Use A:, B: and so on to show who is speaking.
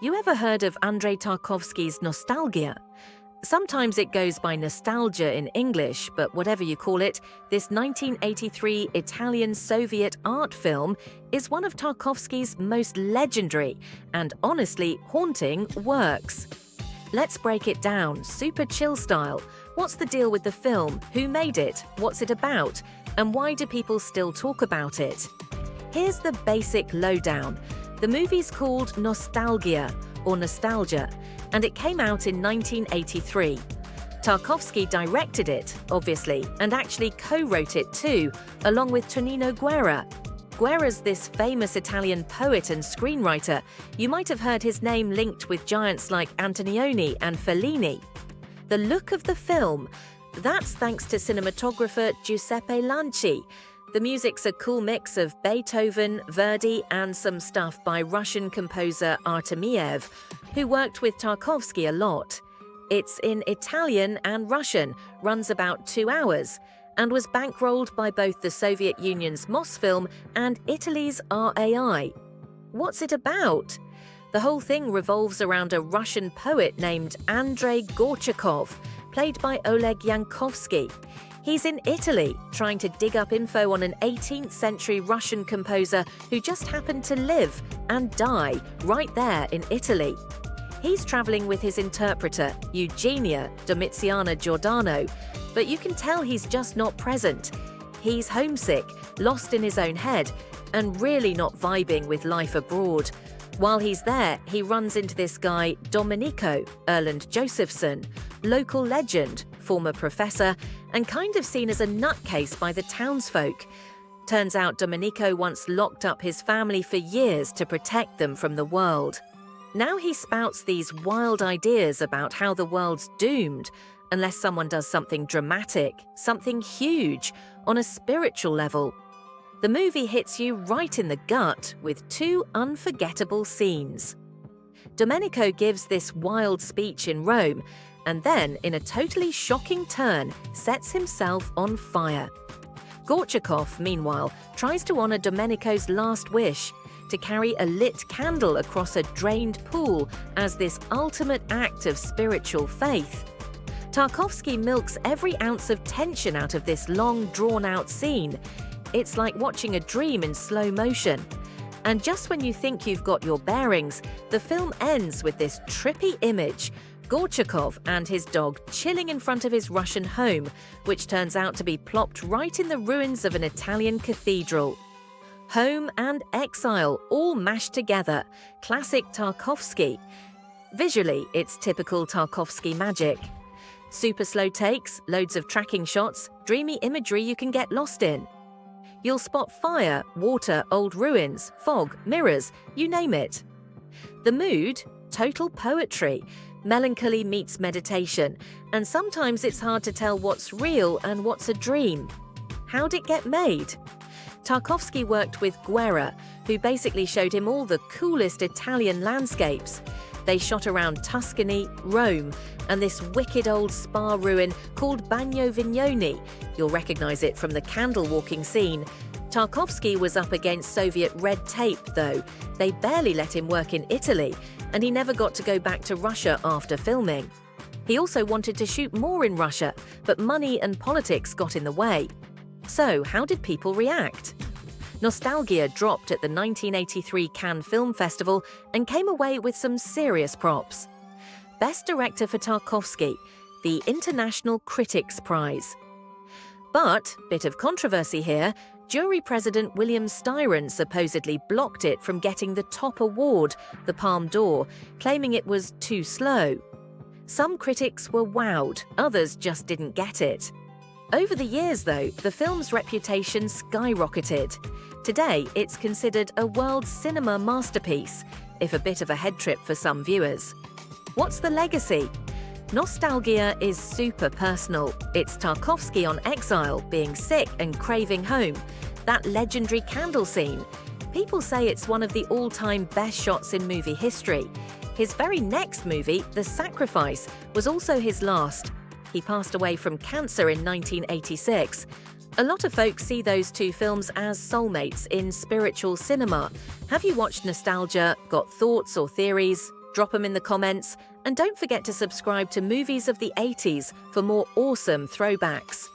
A: You ever heard of Andrei Tarkovsky's Nostalghia? Sometimes it goes by nostalgia in English, but whatever you call it, this 1983 Italian-Soviet art film is one of Tarkovsky's most legendary and honestly haunting works. Let's break it down, super chill style. What's the deal with the film? Who made it? What's it about? And why do people still talk about it? Here's the basic lowdown. The movie's called Nostalghia, or Nostalgia, and it came out in 1983. Tarkovsky directed it, obviously, and actually co-wrote it too, along with Tonino Guerra. Guerra's this famous Italian poet and screenwriter. You might have heard his name linked with giants like Antonioni and Fellini. The look of the film, that's thanks to cinematographer Giuseppe Lanci. The music's a cool mix of Beethoven, Verdi, and some stuff by Russian composer Artemiev, who worked with Tarkovsky a lot. It's in Italian and Russian, runs about 2 hours, and was bankrolled by both the Soviet Union's Mosfilm and Italy's RAI. What's it about? The whole thing revolves around a Russian poet named Andrei Gorchakov, played by Oleg Yankovsky. He's in Italy, trying to dig up info on an 18th century Russian composer who just happened to live and die right there in Italy. He's traveling with his interpreter, Eugenia Domiziana Giordano, but you can tell he's just not present. He's homesick, lost in his own head, and really not vibing with life abroad. While he's there, he runs into this guy, Domenico Erland Josephson, local legend, former professor, and kind of seen as a nutcase by the townsfolk. Turns out Domenico once locked up his family for years to protect them from the world. Now he spouts these wild ideas about how the world's doomed unless someone does something dramatic, something huge, on a spiritual level. The movie hits you right in the gut with 2 unforgettable scenes. Domenico gives this wild speech in Rome, and then, in a totally shocking turn, sets himself on fire. Gorchakov, meanwhile, tries to honor Domenico's last wish, to carry a lit candle across a drained pool as this ultimate act of spiritual faith. Tarkovsky milks every ounce of tension out of this long, drawn-out scene. It's like watching a dream in slow motion. And just when you think you've got your bearings, the film ends with this trippy image, Gorchakov and his dog chilling in front of his Russian home, which turns out to be plopped right in the ruins of an Italian cathedral. Home and exile, all mashed together. Classic Tarkovsky. Visually, it's typical Tarkovsky magic. Super slow takes, loads of tracking shots, dreamy imagery you can get lost in. You'll spot fire, water, old ruins, fog, mirrors, you name it. The mood? Total poetry. Melancholy meets meditation, and sometimes it's hard to tell what's real and what's a dream. How'd it get made? Tarkovsky worked with Guerra, who basically showed him all the coolest Italian landscapes. They shot around Tuscany, Rome, and this wicked old spa ruin called Bagno Vignoni. You'll recognize it from the candle-walking scene. Tarkovsky was up against Soviet red tape, though. They barely let him work in Italy, and he never got to go back to Russia after filming. He also wanted to shoot more in Russia, but money and politics got in the way. So, how did people react? Nostalghia dropped at the 1983 Cannes Film Festival and came away with some serious props. Best Director for Tarkovsky, the International Critics Prize. But, bit of controversy here, jury president William Styron supposedly blocked it from getting the top award, the Palme d'Or, claiming it was too slow. Some critics were wowed, others just didn't get it. Over the years, though, the film's reputation skyrocketed. Today, it's considered a world cinema masterpiece, if a bit of a head trip for some viewers. What's the legacy? Nostalghia is super personal. It's Tarkovsky on exile, being sick and craving home. That legendary candle scene. People say it's one of the all-time best shots in movie history. His very next movie, The Sacrifice, was also his last. He passed away from cancer in 1986. A lot of folks see those 2 films as soulmates in spiritual cinema. Have you watched Nostalgia, got thoughts or theories? Drop them in the comments, and don't forget to subscribe to Movies of the 80s for more awesome throwbacks.